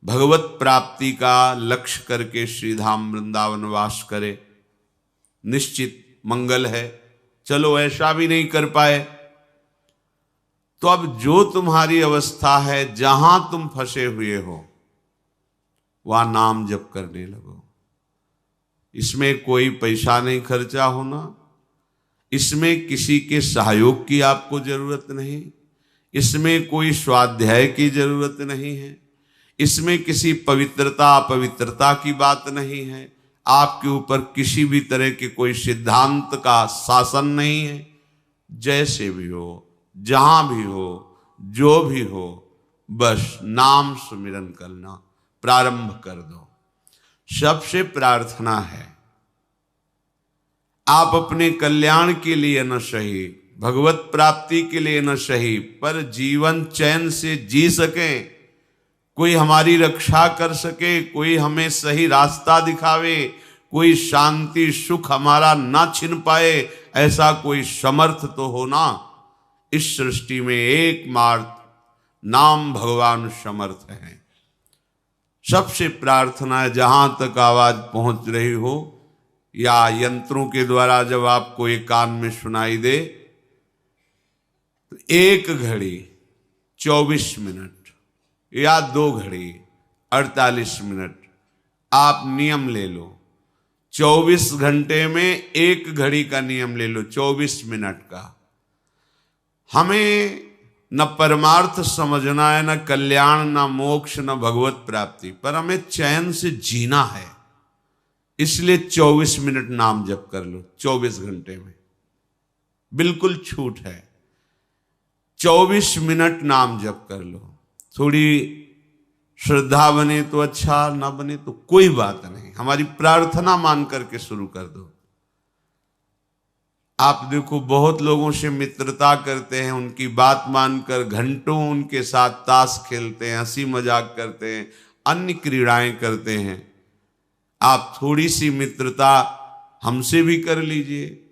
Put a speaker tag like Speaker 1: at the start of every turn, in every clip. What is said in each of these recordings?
Speaker 1: भगवत प्राप्ति का लक्ष्य करके श्रीधाम वृंदावन वास करे, निश्चित मंगल है। चलो ऐसा भी नहीं कर पाए तो अब जो तुम्हारी अवस्था है, जहां तुम फंसे हुए हो वहां नाम जप करने लगो। इसमें कोई पैसा नहीं खर्चा होना, इसमें किसी के सहयोग की आपको जरूरत नहीं, इसमें कोई स्वाध्याय की जरूरत नहीं है, इसमें किसी पवित्रता अपवित्रता की बात नहीं है, आपके ऊपर किसी भी तरह के कोई सिद्धांत का शासन नहीं है। जैसे भी हो, जहां भी हो, जो भी हो, बस नाम सुमिरन करना प्रारंभ कर दो। सबसे प्रार्थना है, आप अपने कल्याण के लिए न सही, भगवत प्राप्ति के लिए न सही, पर जीवन चैन से जी सकें, कोई हमारी रक्षा कर सके, कोई हमें सही रास्ता दिखावे, कोई शांति सुख हमारा ना छिन पाए, ऐसा कोई समर्थ तो हो ना। इस सृष्टि में एकमात्र नाम भगवान समर्थ है। सबसे प्रार्थना है, जहां तक आवाज पहुंच रही हो या यंत्रों के द्वारा जब आपको एक कान में सुनाई दे, तो 1 घड़ी 24 मिनट या 2 घड़ी 48 मिनट आप नियम ले लो। 24 घंटे में 1 घड़ी का नियम ले लो, 24 मिनट का। हमें न परमार्थ समझना है, न कल्याण, न मोक्ष, न भगवत प्राप्ति, पर हमें चैन से जीना है। इसलिए 24 मिनट नाम जप कर लो। 24 घंटे में बिल्कुल छूट है। 24 मिनट नाम जप कर लो। थोड़ी श्रद्धा बने तो अच्छा, ना बने तो कोई बात नहीं, हमारी प्रार्थना मान करके शुरू कर दो। आप देखो, बहुत लोगों से मित्रता करते हैं, उनकी बात मानकर घंटों उनके साथ ताश खेलते हैं, हंसी मजाक करते हैं, अन्य क्रीड़ाएं करते हैं। आप थोड़ी सी मित्रता हमसे भी कर लीजिए।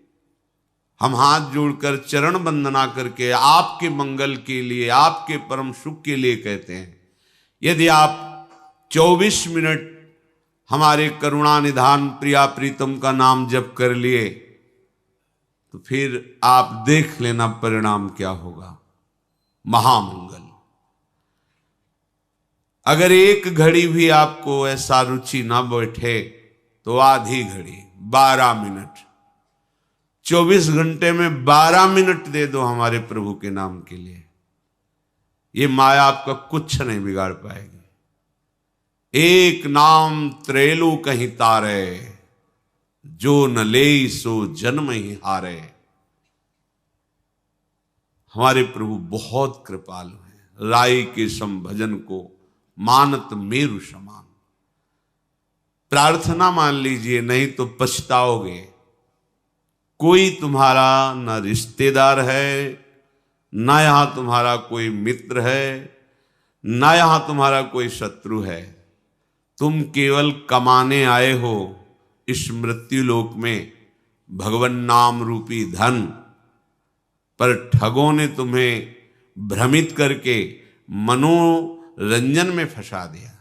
Speaker 1: हम हाथ जोड़कर चरण वंदना करके आपके मंगल के लिए, आपके परम सुख के लिए कहते हैं। यदि आप 24 मिनट हमारे करुणा निधान प्रिया प्रीतम का नाम जप कर लिए, तो फिर आप देख लेना परिणाम क्या होगा। महामंगल। अगर 1 घड़ी भी आपको ऐसा रुचि ना बैठे तो आधी घड़ी 12 मिनट, 24 घंटे में 12 मिनट दे दो हमारे प्रभु के नाम के लिए। ये माया आपका कुछ नहीं बिगाड़ पाएगी। एक नाम त्रेलु कहीं तारे, जो न ले सो जन्म ही हारे। हमारे प्रभु बहुत कृपालु हैं। राई के सम भजन को मानत मेरु समान। प्रार्थना मान लीजिए, नहीं तो पछताओगे। कोई तुम्हारा न रिश्तेदार है, ना यहां तुम्हारा कोई मित्र है, ना यहां तुम्हारा कोई शत्रु है। तुम केवल कमाने आए हो इस मृत्यु लोक में भगवन नाम रूपी धन, पर ठगों ने तुम्हें भ्रमित करके मनोरंजन में फंसा दिया।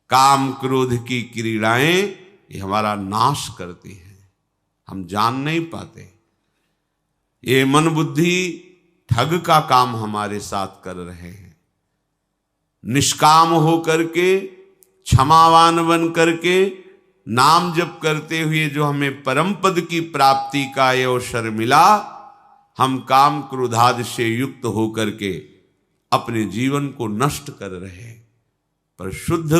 Speaker 1: काम क्रोध की क्रीड़ाएं ये हमारा नाश करती हैं, हम जान नहीं पाते। ये मन बुद्धि ठग का काम हमारे साथ कर रहे हैं। निष्काम हो करके, क्षमावान बन करके, नाम जप करते हुए जो हमें परम पद की प्राप्ति का ये अवसर मिला, हम काम क्रोधादि से युक्त होकर के अपने जीवन को नष्ट कर रहे हैं। पर शुद्ध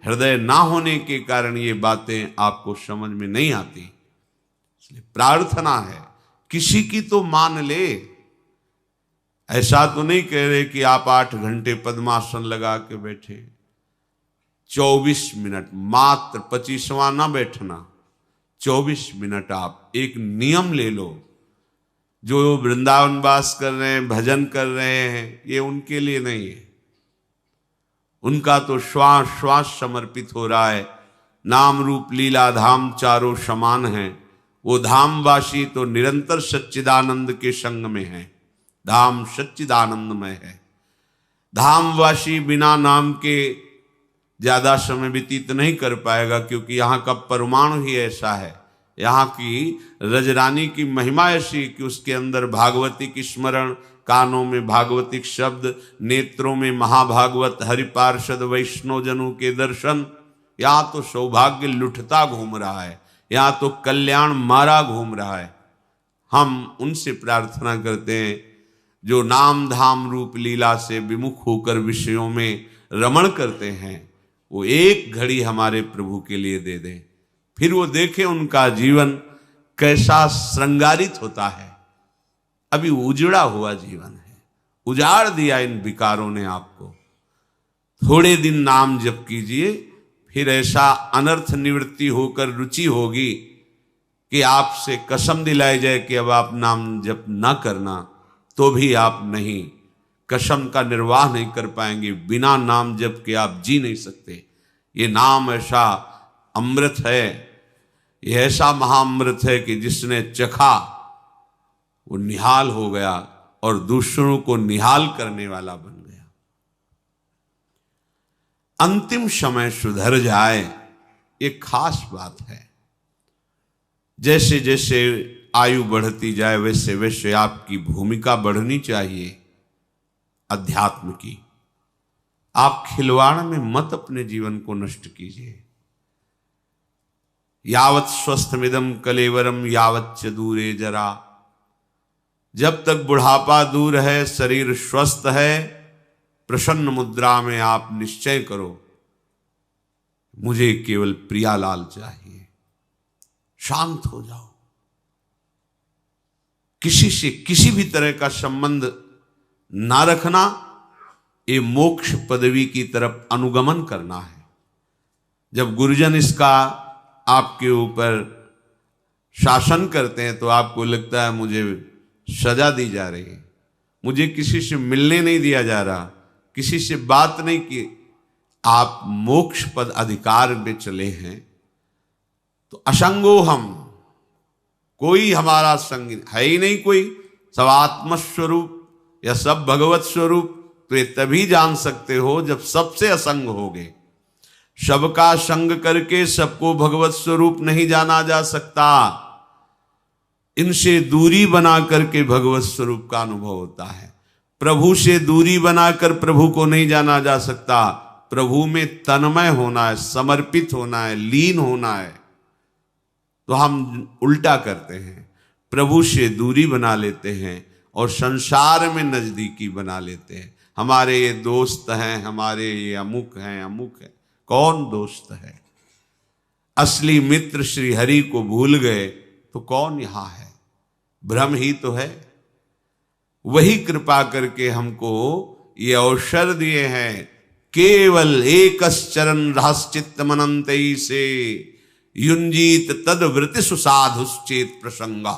Speaker 1: हृदय ना होने के कारण ये बातें आपको समझ में नहीं आती। इसलिए प्रार्थना है, किसी की तो मान ले। ऐसा तो नहीं कह रहे कि आप 8 घंटे पद्मासन लगा के बैठे। 24 मिनट मात्र, 25वां ना बैठना। 24 मिनट आप एक नियम ले लो। जो वृंदावन वास कर रहे हैं, भजन कर रहे हैं, ये उनके लिए नहीं है। उनका तो श्वास श्वास समर्पित हो रहा है। नाम रूप लीला धाम चारों समान हैं। वो धामवासी तो निरंतर सच्चिदानंद के संग में है। धाम सच्चिदानंदमय है। धामवासी बिना नाम के ज़्यादा समय व्यतीत नहीं कर पाएगा, क्योंकि यहाँ का परमाणु ही ऐसा है। यहाँ की रजरानी की महिमा ऐसी कि उसके अंदर भागवती की स्मरण, कानों में भागवतिक शब्द, नेत्रों में महाभागवत, हरिपार्षद वैष्णवजनों के दर्शन। यहाँ तो सौभाग्य लुटता घूम रहा है, यहाँ तो कल्याण मारा घूम रहा है। हम उनसे प्रार्थना करते हैं जो नाम धाम रूप लीला से विमुख होकर विषयों में रमण करते हैं, वो एक घड़ी हमारे प्रभु के लिए दे दें, फिर वो देखें उनका जीवन कैसा श्रृंगारित होता है। अभी उजड़ा हुआ जीवन है, उजाड़ दिया इन विकारों ने आपको। थोड़े दिन नाम जप कीजिए, फिर ऐसा अनर्थ निवृत्ति होकर रुचि होगी कि आपसे कसम दिलाई जाए कि अब आप नाम जप ना करना, तो भी आप नहीं, कसम का निर्वाह नहीं कर पाएंगे। बिना नाम जप के आप जी नहीं सकते। ये नाम ऐसा अमृत है, ये ऐसा महाअमृत है कि जिसने चखा वो निहाल हो गया और दूसरों को निहाल करने वाला बन गया। अंतिम समय सुधर जाए, ये खास बात है। जैसे जैसे आयु बढ़ती जाए वैसे वैसे आपकी भूमिका बढ़नी चाहिए अध्यात्म की। आप खिलवाड़ में मत अपने जीवन को नष्ट कीजिए। यावत स्वस्थमिदम कलेवरम यावत च दूरे जरा। जब तक बुढ़ापा दूर है, शरीर स्वस्थ है, प्रसन्न मुद्रा में आप निश्चय करो, मुझे केवल प्रियालाल चाहिए। शांत हो जाओ, किसी से किसी भी तरह का संबंध ना रखना, ये मोक्ष पदवी की तरफ अनुगमन करना है। जब गुरुजन इसका आपके ऊपर शासन करते हैं तो आपको लगता है मुझे सजा दी जा रही है, मुझे किसी से मिलने नहीं दिया जा रहा, किसी से बात नहीं की। आप मोक्ष पद अधिकार में चले हैं तो असंगो हम, कोई हमारा संग है ही नहीं, कोई सब आत्मस्वरूप या सब भगवत स्वरूप। तो ये तभी जान सकते हो जब सबसे असंग होगे। सबका संग करके सबको भगवत स्वरूप नहीं जाना जा सकता। इनसे दूरी बना करके भगवत स्वरूप का अनुभव होता है। प्रभु से दूरी बनाकर प्रभु को नहीं जाना जा सकता। प्रभु में तन्मय होना है, समर्पित होना है, लीन होना है। तो हम उल्टा करते हैं, प्रभु से दूरी बना लेते हैं और संसार में नजदीकी बना लेते हैं। हमारे ये दोस्त हैं, हमारे ये अमुक हैं, अमुक है। कौन दोस्त है? असली मित्र श्री हरि को भूल गए तो कौन यहां है? भ्रम ही तो है। वही कृपा करके हमको ये अवसर दिए हैं, केवल एकश्चरण रहश्चित्त मनंतई से युंजीत तद वृत्ति सुसाधुश्चेत प्रसंगा।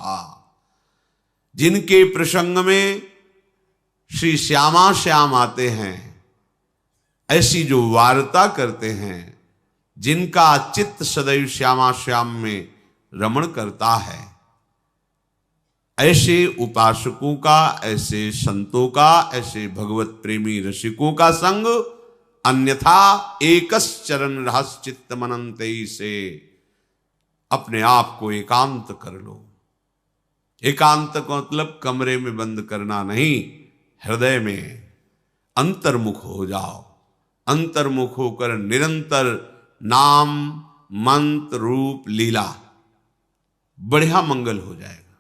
Speaker 1: जिनके प्रसंग में श्री श्यामा श्याम आते हैं, ऐसी जो वार्ता करते हैं, जिनका चित्त सदैव श्यामा श्याम में रमण करता है, ऐसे उपासकों का, ऐसे संतों का, ऐसे भगवत प्रेमी रसिकों का संग। अन्यथा एकश्चरण रहश्चित्त मनंतई से अपने आप को एकांत कर लो। एकांत का मतलब कमरे में बंद करना नहीं, हृदय में अंतर्मुख हो जाओ। अंतर्मुख होकर निरंतर नाम मंत्र रूप लीला, बढ़िया मंगल हो जाएगा।